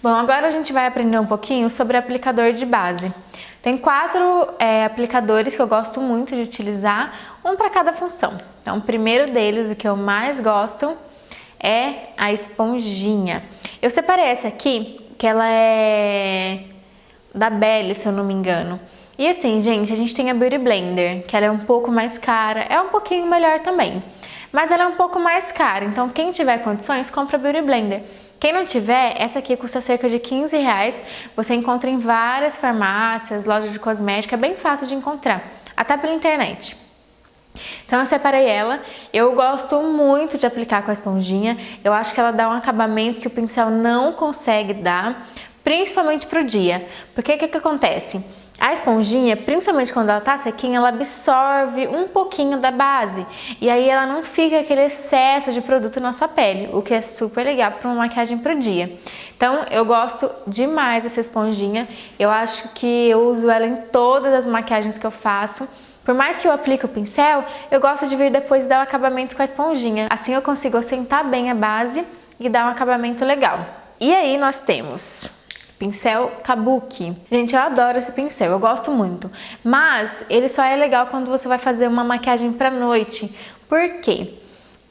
Bom, agora a gente vai aprender um pouquinho sobre aplicador de base. Tem 4 aplicadores que eu gosto muito de utilizar, um para cada função. Então, o primeiro deles, o que eu mais gosto, é a esponjinha. Eu separei essa aqui, que ela é da Belly, se eu não me engano. E assim, gente, a gente tem a Beauty Blender, que ela é um pouco mais cara, é um pouquinho melhor também. Mas ela é um pouco mais cara, então quem tiver condições, compra a Beauty Blender. Quem não tiver, essa aqui custa cerca de R$15, você encontra em várias farmácias, lojas de cosmética, é bem fácil de encontrar, até pela internet. Então eu separei ela, eu gosto muito de aplicar com a esponjinha, eu acho que ela dá um acabamento que o pincel não consegue dar, principalmente pro dia. Porque o que acontece? A esponjinha, principalmente quando ela tá sequinha, ela absorve um pouquinho da base e aí ela não fica aquele excesso de produto na sua pele, o que é super legal para uma maquiagem pro dia. Então eu gosto demais dessa esponjinha, eu acho que eu uso ela em todas as maquiagens que eu faço. Por mais que eu aplique o pincel, eu gosto de vir depois dar o acabamento com a esponjinha. Assim eu consigo assentar bem a base e dar um acabamento legal. E aí nós temos pincel Kabuki. Gente, eu adoro esse pincel, eu gosto muito. Mas ele só é legal quando você vai fazer uma maquiagem pra noite. Por quê?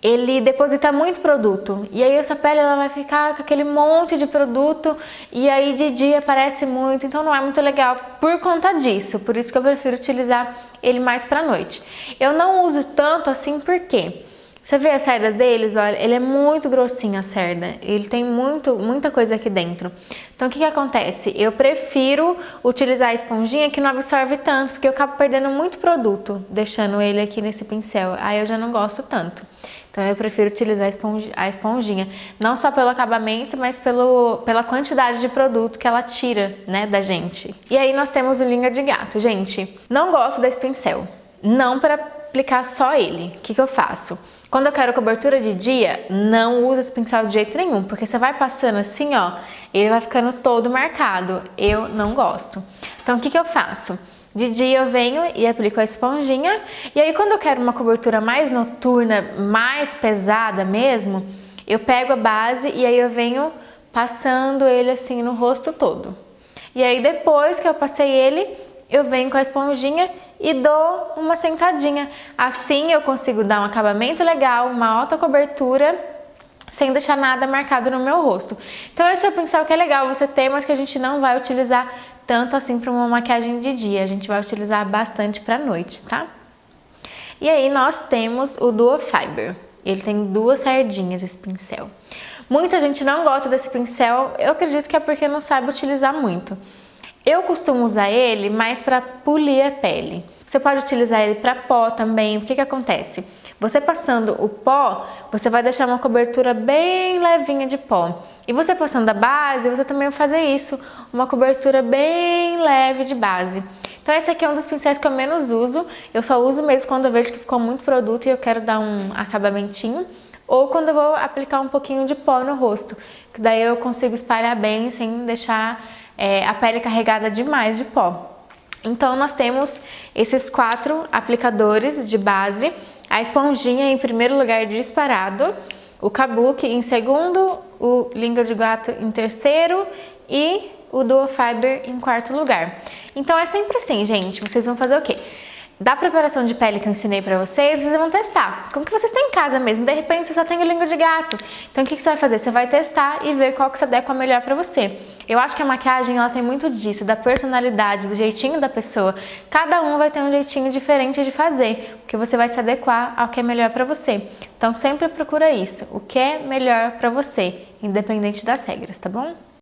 Ele deposita muito produto e aí essa pele ela vai ficar com aquele monte de produto e aí de dia aparece muito, então não é muito legal por conta disso, por isso que eu prefiro utilizar ele mais pra noite. Eu não uso tanto assim porque você vê as cerdas deles, olha, ele é muito grossinho a cerda, ele tem muita coisa aqui dentro. Então o que acontece? Eu prefiro utilizar a esponjinha que não absorve tanto, porque eu acabo perdendo muito produto deixando ele aqui nesse pincel, aí eu já não gosto tanto. Então eu prefiro utilizar a esponjinha, não só pelo acabamento, mas pela quantidade de produto que ela tira, né, da gente. E aí nós temos o língua de gato. Gente, não gosto desse pincel, não para aplicar só ele. O que eu faço? Quando eu quero cobertura de dia, não uso esse pincel de jeito nenhum, porque você vai passando assim, ó, ele vai ficando todo marcado. Eu não gosto. Então o que eu faço? De dia eu venho e aplico a esponjinha, e aí quando eu quero uma cobertura mais noturna, mais pesada mesmo, eu pego a base e aí eu venho passando ele assim no rosto todo. E aí depois que eu passei ele, eu venho com a esponjinha e dou uma sentadinha. Assim eu consigo dar um acabamento legal, uma alta cobertura, sem deixar nada marcado no meu rosto. Então esse é o pincel que é legal você ter, mas que a gente não vai utilizar tanto assim para uma maquiagem de dia. A gente vai utilizar bastante para noite, tá? E aí nós temos o Duo Fiber. Ele tem 2 sardinhas esse pincel. Muita gente não gosta desse pincel, eu acredito que é porque não sabe utilizar muito. Eu costumo usar ele mais para polir a pele. Você pode utilizar ele para pó também. O que acontece? Você passando o pó, você vai deixar uma cobertura bem levinha de pó. E você passando a base, você também vai fazer isso, uma cobertura bem leve de base. Então esse aqui é um dos pincéis que eu menos uso. Eu só uso mesmo quando eu vejo que ficou muito produto e eu quero dar um acabamentinho. Ou quando eu vou aplicar um pouquinho de pó no rosto, que daí eu consigo espalhar bem sem deixar a pele carregada demais de pó. Então nós temos esses 4 aplicadores de base, a esponjinha em primeiro lugar disparado, o Kabuki em segundo, o língua de gato em terceiro e o Duo Fiber em quarto lugar. Então é sempre assim, gente, vocês vão fazer o quê? Da preparação de pele que eu ensinei pra vocês, vocês vão testar. Como que vocês têm em casa mesmo? De repente você só tem o língua de gato. Então o que você vai fazer? Você vai testar e ver qual que se adequa melhor pra você. Eu acho que a maquiagem ela tem muito disso, da personalidade, do jeitinho da pessoa. Cada um vai ter um jeitinho diferente de fazer, porque você vai se adequar ao que é melhor pra você. Então sempre procura isso, o que é melhor pra você, independente das regras, tá bom?